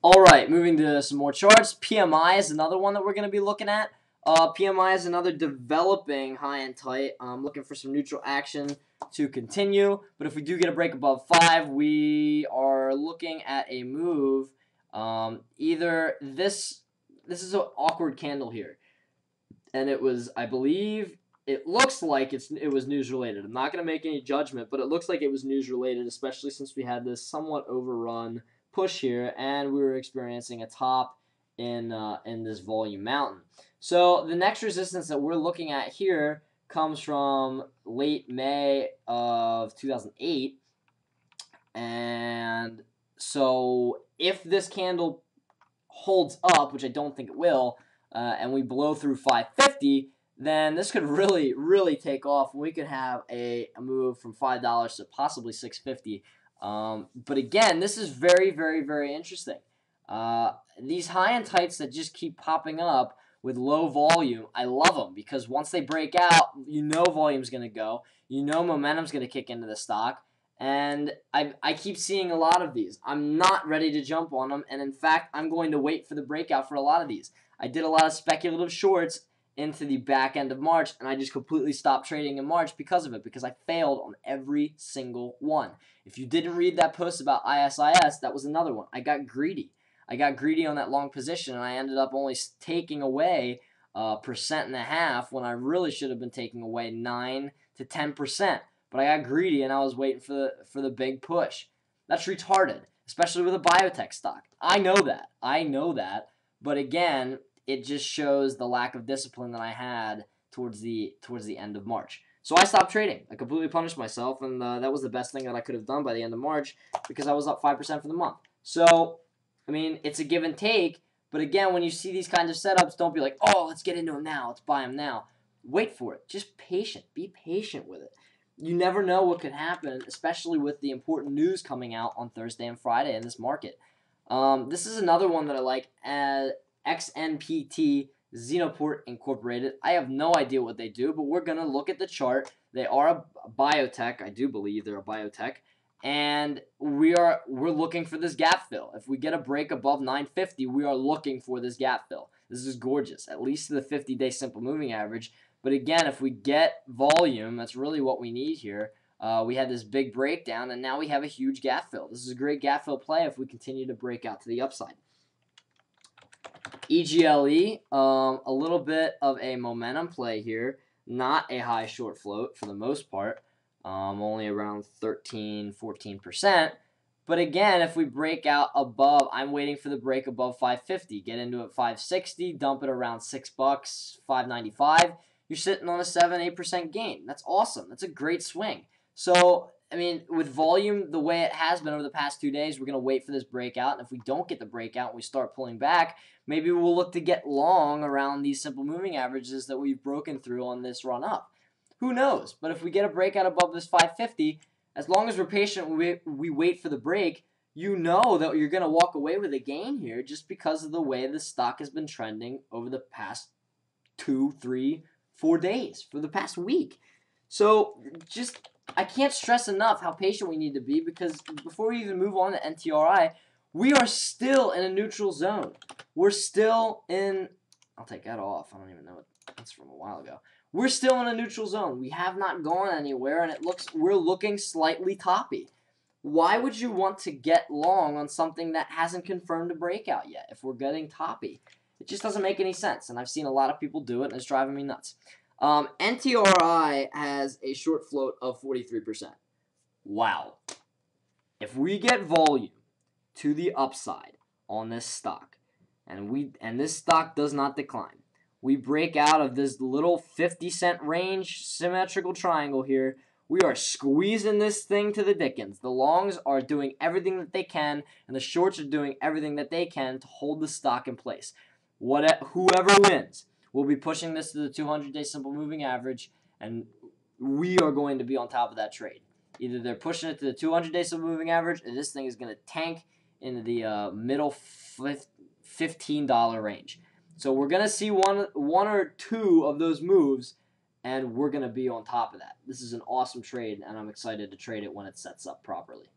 Alright, moving to some more charts. PMI is another one that we're going to be looking at. PMI is another developing high and tight. I'm looking for some neutral action to continue. But if we do get a break above 5, we are looking at a move. Either this is an awkward candle here. And it was, I believe, it looks like it was news related. I'm not going to make any judgment, but it looks like it was news related, especially since we had this somewhat overrun push here, and we were experiencing a top in this volume mountain. So the next resistance that we're looking at here comes from late May of 2008, and so if this candle holds up, which I don't think it will, and we blow through 550, then this could really, really take off. We could have a move from $5 to possibly $6.50. But again, this is very, very, very interesting. These high and tights that just keep popping up with low volume, I love them because once they break out, you know volume's going to go. You know momentum's going to kick into the stock. And I keep seeing a lot of these. I'm not ready to jump on them. And in fact, I'm going to wait for the breakout for a lot of these. I did a lot of speculative shorts into the back end of March, and I just completely stopped trading in March because of it, because I failed on every single one. If you didn't read that post about ISIS, that was another one. I got greedy. I got greedy on that long position, and I ended up only taking away 1.5% when I really should have been taking away 9 to 10%. But I got greedy, and I was waiting for the big push. That's retarded, especially with a biotech stock. I know that. But again, it just shows the lack of discipline that I had towards the end of March. So I stopped trading. I completely punished myself, and that was the best thing that I could have done by the end of March because I was up 5% for the month. So, I mean, it's a give and take, but again, when you see these kinds of setups, don't be like, oh, let's get into them now. Let's buy them now. Wait for it. Just patient. Be patient with it. You never know what could happen, especially with the important news coming out on Thursday and Friday in this market. This is another one that I like. XNPT Xenoport Incorporated. I have no idea what they do, but we're going to look at the chart. They are a biotech. I do believe they're a biotech. And we're looking for this gap fill. If we get a break above 950, we are looking for this gap fill. This is gorgeous, at least to the 50-day simple moving average. But again, if we get volume, that's really what we need here. We had this big breakdown, and now we have a huge gap fill. This is a great gap fill play if we continue to break out to the upside. EGLE, a little bit of a momentum play here. Not a high short float for the most part. Only around 13-14%. But again, if we break out above, I'm waiting for the break above 550. Get into it 560, dump it around $6, 595. You're sitting on a 7-8% gain. That's awesome. That's a great swing. So, I mean, with volume the way it has been over the past 2 days, we're going to wait for this breakout. And if we don't get the breakout and we start pulling back, maybe we'll look to get long around these simple moving averages that we've broken through on this run up. Who knows? But if we get a breakout above this 550, as long as we're patient, we wait for the break, you know that you're going to walk away with a gain here just because of the way the stock has been trending over the past 2, 3, 4 days, for the past week. So I can't stress enough how patient we need to be, because before we even move on to NTRI, we are still in a neutral zone. We're still in, I'll take that off. I don't even know what that's from a while ago. We're still in a neutral zone. We have not gone anywhere, and we're looking slightly toppy. Why would you want to get long on something that hasn't confirmed a breakout yet if we're getting toppy? It just doesn't make any sense, and I've seen a lot of people do it, and it's driving me nuts. NTRI has a short float of 43%. Wow. If we get volume to the upside on this stock, and this stock does not decline, we break out of this little 50-cent range symmetrical triangle here, we are squeezing this thing to the dickens. The longs are doing everything that they can, and the shorts are doing everything that they can to hold the stock in place. Whoever wins will be pushing this to the 200-day simple moving average, and we are going to be on top of that trade. Either they're pushing it to the 200-day simple moving average, or this thing is going to tank into the middle $15 range. So we're going to see one or two of those moves, and we're going to be on top of that. This is an awesome trade, and I'm excited to trade it when it sets up properly.